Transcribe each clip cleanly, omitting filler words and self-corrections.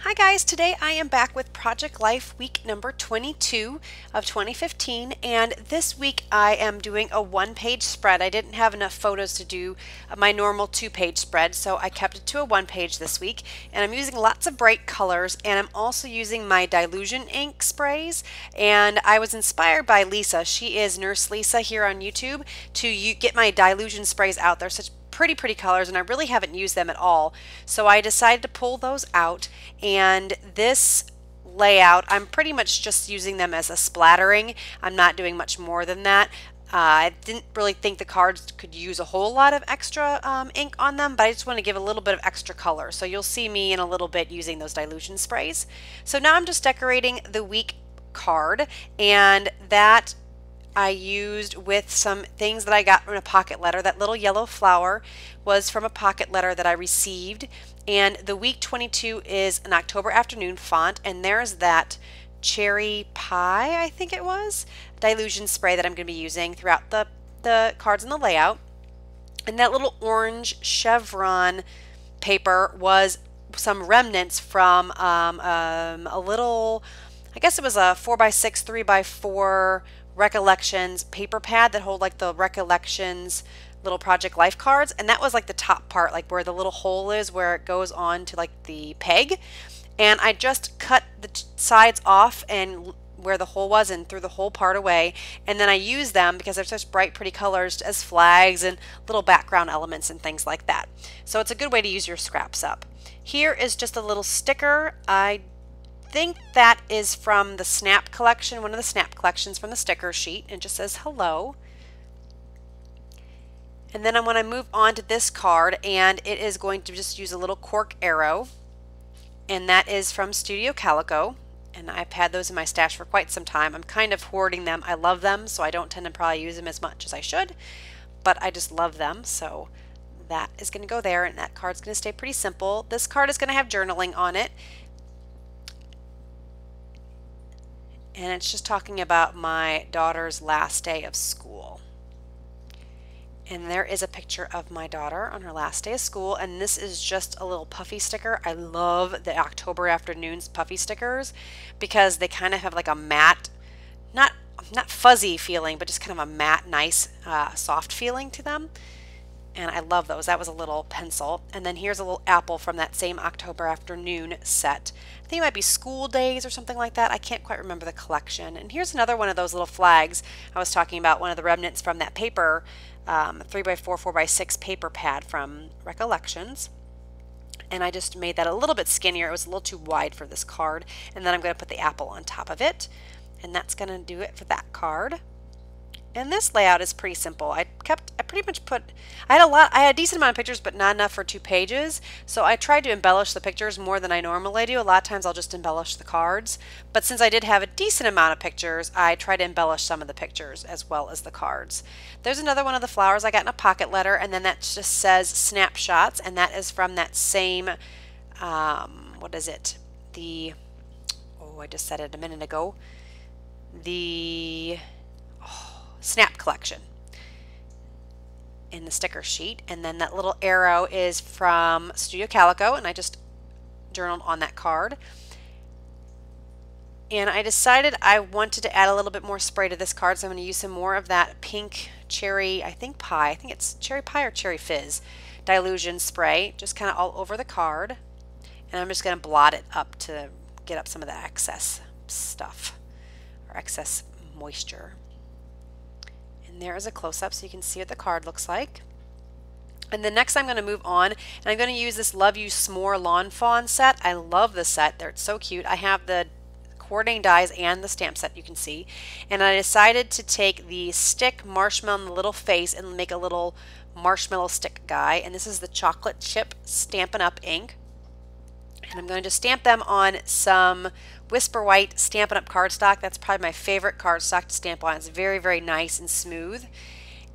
Hi guys, today I am back with Project Life week number 22 of 2015, and this week I am doing a one-page spread. I didn't have enough photos to do my normal two-page spread, so I kept it to a one-page this week, and I'm using lots of bright colors, and I'm also using my Dylusion ink sprays, and I was inspired by Lisa. She is Nurse Lisa here on YouTube to get my Dylusion sprays out. They're such pretty colors, and I really haven't used them at all, so I decided to pull those out. And this layout, I'm pretty much just using them as a splattering. I'm not doing much more than that. I didn't really think the cards could use a whole lot of extra ink on them, but I just want to give a little bit of extra color. So you'll see me in a little bit using those Dylusion sprays. So now I'm just decorating the week card, and that I used with some things that I got from a pocket letter. That little yellow flower was from a pocket letter that I received. And the week 22 is an October afternoon font. And there's that cherry pie, I think it was, Dylusion spray that I'm going to be using throughout the cards and the layout. And that little orange chevron paper was some remnants from a little, I guess it was a 4x6, 3x4 Recollections paper pad that hold like the Recollections little Project Life cards, and that was like the top part, like where the little hole is where it goes on to like the peg. And I just cut the sides off and where the hole was and threw the whole part away, and then I use them because they're such bright pretty colors as flags and little background elements and things like that. So it's a good way to use your scraps up. Here is just a little sticker. I think that is from the Snap collection, one of the Snap collections from the sticker sheet, and it just says hello. And then I'm going to move on to this card, and it is going to just use a little cork arrow, and that is from Studio Calico, and I've had those in my stash for quite some time. I'm kind of hoarding them. I love them, so I don't tend to probably use them as much as I should, but I just love them, so that is going to go there, and that card's going to stay pretty simple. This card is going to have journaling on it, and it's just talking about my daughter's last day of school. And there is a picture of my daughter on her last day of school, and this is just a little puffy sticker. I love the October afternoons puffy stickers because they kind of have like a matte, not fuzzy feeling, but just kind of a matte, nice, soft feeling to them. And I love those. That was a little pencil. And then here's a little apple from that same October afternoon set. I think it might be School Days or something like that. I can't quite remember the collection. And here's another one of those little flags I was talking about, one of the remnants from that paper, 3x4, 4x6 paper pad from Recollections. And I just made that a little bit skinnier. It was a little too wide for this card. And then I'm going to put the apple on top of it. And that's going to do it for that card. And this layout is pretty simple. I pretty much put, I had a decent amount of pictures, but not enough for 2 pages. So I tried to embellish the pictures more than I normally do. A lot of times I'll just embellish the cards. But since I did have a decent amount of pictures, I tried to embellish some of the pictures as well as the cards. There's another one of the flowers I got in a pocket letter, and then that just says Snapshots, and that is from that same, what is it? I just said it a minute ago. The Snap collection in the sticker sheet. And then that little arrow is from Studio Calico, and I just journaled on that card. And I decided I wanted to add a little bit more spray to this card, so I'm going to use some more of that pink cherry, I think it's cherry pie or cherry fizz Dylusion spray, just kind of all over the card. And I'm just going to blot it up to get up some of the excess stuff or excess moisture. And there is a close-up so you can see what the card looks like. And then next I'm going to move on, and I'm going to use this Love You S'more Lawn Fawn set. I love this set. It's so cute. I have the coordinating dies and the stamp set, you can see. And I decided to take the stick marshmallow and the little face and make a little marshmallow stick guy. And this is the chocolate chip Stampin' Up! Ink. And I'm going to just stamp them on some Whisper White Stampin' Up! Cardstock. That's probably my favorite cardstock to stamp on. It's very nice and smooth.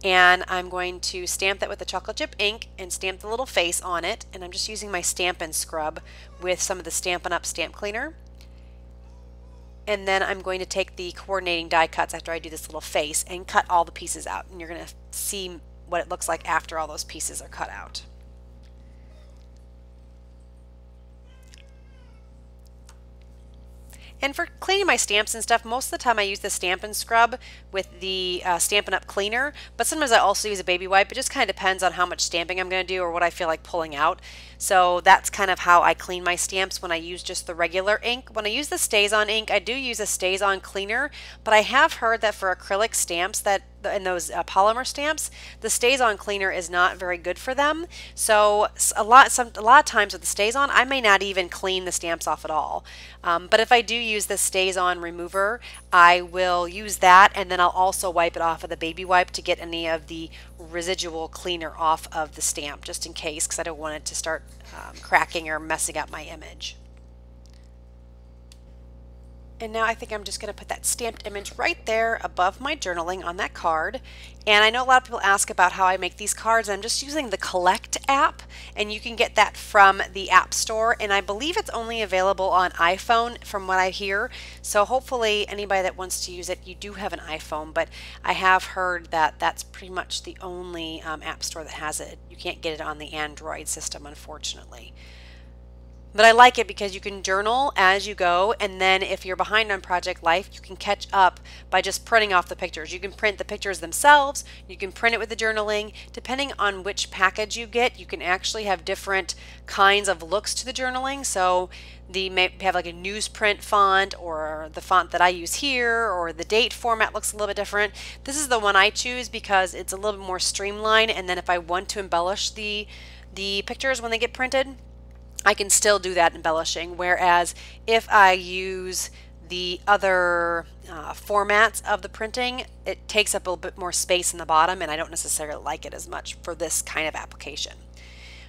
And I'm going to stamp that with the chocolate chip ink and stamp the little face on it. And I'm just using my Stampin' Scrub with some of the Stampin' Up! Stamp Cleaner. And then I'm going to take the coordinating die cuts after I do this little face and cut all the pieces out. And you're going to see what it looks like after all those pieces are cut out. And for cleaning my stamps and stuff, most of the time I use the Stampin' Scrub with the Stampin' Up! Cleaner, but sometimes I also use a baby wipe. It just kind of depends on how much stamping I'm going to do or what I feel like pulling out. So that's kind of how I clean my stamps when I use just the regular ink. When I use the StazOn ink, I do use a StazOn cleaner, but I have heard that for acrylic stamps and those polymer stamps, the StazOn cleaner is not very good for them. So a lot of times with the StazOn, I may not even clean the stamps off at all. But if I do use the StazOn remover, I will use that, and then I'll also wipe it off with a baby wipe to get any of the residual cleaner off of the stamp, just in case, because I don't want it to start cracking or messing up my image. And now I think I'm just going to put that stamped image right there above my journaling on that card. And I know a lot of people ask about how I make these cards. I'm just using the Collect app, and you can get that from the App Store. And I believe it's only available on iPhone from what I hear. So hopefully anybody that wants to use it, you do have an iPhone. But I have heard that that's pretty much the only App Store that has it. You can't get it on the Android system, unfortunately. But I like it because you can journal as you go, and then if you're behind on Project Life, you can catch up by just printing off the pictures. You can print the pictures themselves, you can print it with the journaling. Depending on which package you get, you can actually have different kinds of looks to the journaling. So they may have like a newsprint font, or the font that I use here, or the date format looks a little bit different. This is the one I choose because it's a little bit more streamlined, and then if I want to embellish the pictures when they get printed, I can still do that embellishing, whereas if I use the other formats of the printing, it takes up a little bit more space in the bottom, and I don't necessarily like it as much for this kind of application.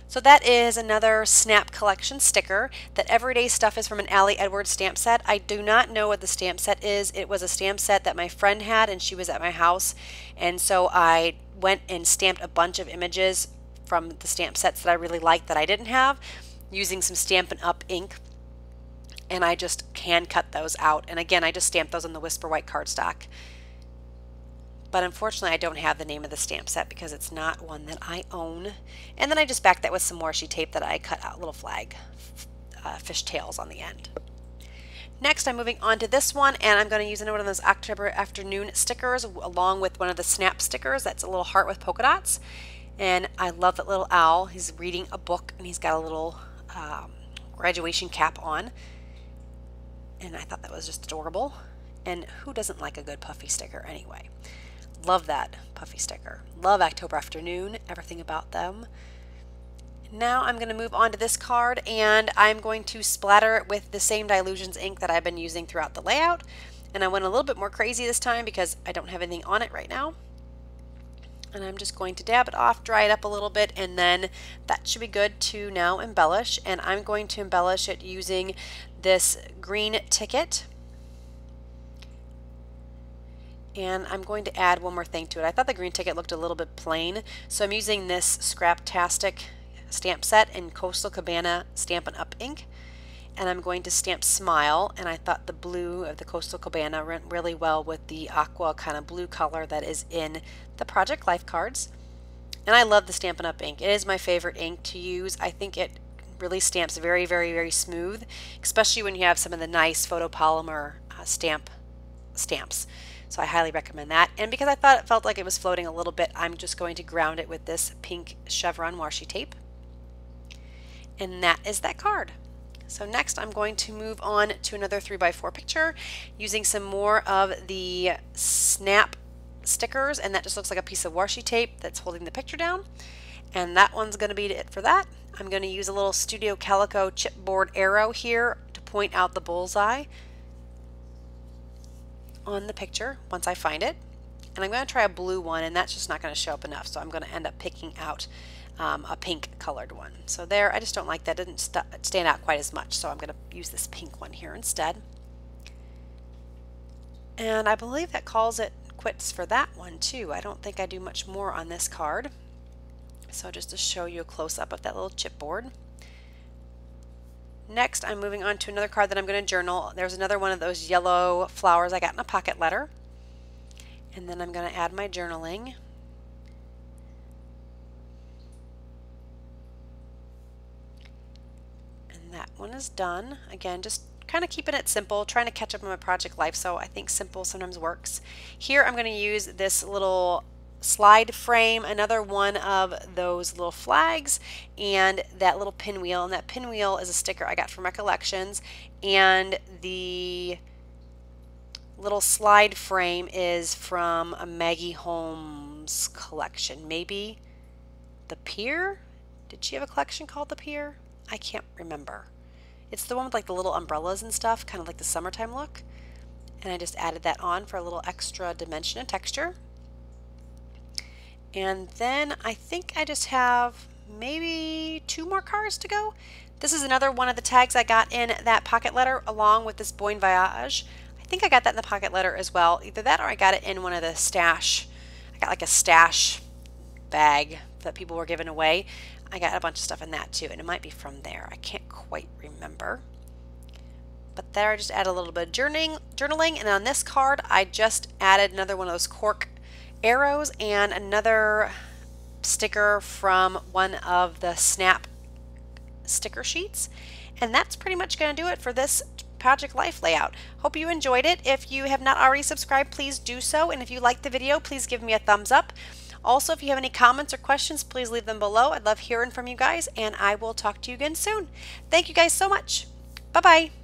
So that is another Snap Collection sticker. That Everyday Stuff is from an Allie Edwards stamp set. I do not know what the stamp set is. It was a stamp set that my friend had, and she was at my house, and so I went and stamped a bunch of images from the stamp sets that I really liked that I didn't have, using some Stampin' Up! Ink, and I just hand cut those out. And again, I just stamped those on the Whisper White cardstock. But unfortunately, I don't have the name of the stamp set because it's not one that I own. And then I just backed that with some washi tape that I cut out little flag fish tails on the end. Next, I'm moving on to this one, and I'm going to use another one of those October Afternoon stickers along with one of the Snap stickers. That's a little heart with polka dots. And I love that little owl. He's reading a book, and he's got a little graduation cap on, and I thought that was just adorable. And who doesn't like a good puffy sticker anyway? Love that puffy sticker. Love October Afternoon, everything about them. Now I'm going to move on to this card, and I'm going to splatter it with the same Dylusions ink that I've been using throughout the layout. And I went a little bit more crazy this time because I don't have anything on it right now. And I'm just going to dab it off, dry it up a little bit, and then that should be good to now embellish. And I'm going to embellish it using this green ticket. And I'm going to add one more thing to it. I thought the green ticket looked a little bit plain, so I'm using this Scraptastic stamp set in Coastal Cabana Stampin' Up! Ink. And I'm going to stamp Smile, and I thought the blue of the Coastal Cabana went really well with the aqua kind of blue color that is in the Project Life cards. And I love the Stampin' Up! Ink. It is my favorite ink to use. I think it really stamps very, very, very smooth, especially when you have some of the nice photopolymer stamps. So I highly recommend that. And because I thought it felt like it was floating a little bit, I'm just going to ground it with this pink chevron washi tape. And that is that card. So next I'm going to move on to another 3x4 picture using some more of the Snap stickers, and that just looks like a piece of washi tape that's holding the picture down. And that one's going to be it for that. I'm going to use a little Studio Calico chipboard arrow here to point out the bullseye on the picture once I find it. And I'm going to try a blue one, and that's just not going to show up enough, so I'm going to end up picking out a pink colored one. So there, I just don't like that. It didn't stand out quite as much, so I'm going to use this pink one here instead. And I believe that calls it quits for that one too. I don't think I do much more on this card. So just to show you a close-up of that little chipboard. Next, I'm moving on to another card that I'm going to journal. There's another one of those yellow flowers I got in a pocket letter. And then I'm going to add my journaling. And that one is done. Again, just kind of keeping it simple, trying to catch up on my project life, so I think simple sometimes works. Here I'm going to use this little slide frame, another one of those little flags, and that little pinwheel. And that pinwheel is a sticker I got from Recollections, and the little slide frame is from a Maggie Holmes collection. Maybe The Pier? Did she have a collection called The Pier? I can't remember. It's the one with like the little umbrellas and stuff, kind of like the summertime look. And I just added that on for a little extra dimension and texture. And then I think I just have maybe 2 more cards to go. This is another one of the tags I got in that pocket letter along with this Bon Voyage. I think I got that in the pocket letter as well. Either that or I got it in one of the stash. I got like a stash bag that people were giving away. I got a bunch of stuff in that too, and it might be from there. I can't quite remember. But there I just add a little bit of journaling, and on this card I just added another one of those cork arrows and another sticker from one of the Snap sticker sheets. And that's pretty much going to do it for this Project Life layout. Hope you enjoyed it. If you have not already subscribed, please do so, and if you liked the video, please give me a thumbs up. Also, if you have any comments or questions, please leave them below. I'd love hearing from you guys, and I will talk to you again soon. Thank you guys so much. Bye-bye.